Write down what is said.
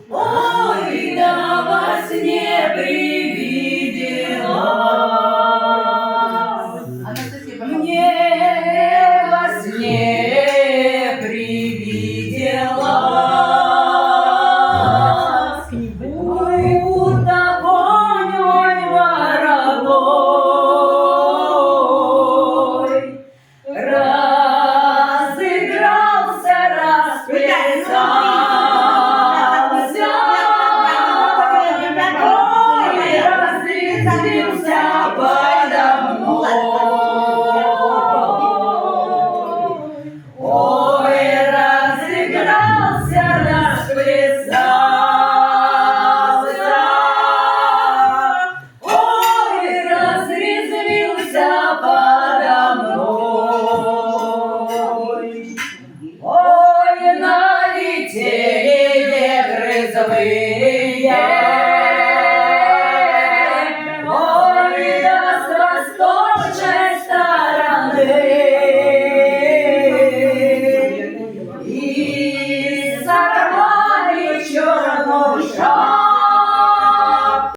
Ой, да во сне привиделась, мне во сне привиделась, будто конь вороной разыгрался, расплясался, ой, разрезвился подо мной. Ой, разыгрался, расплясался, ой, разрезвился подо мной. Ой, налетели ветры злые,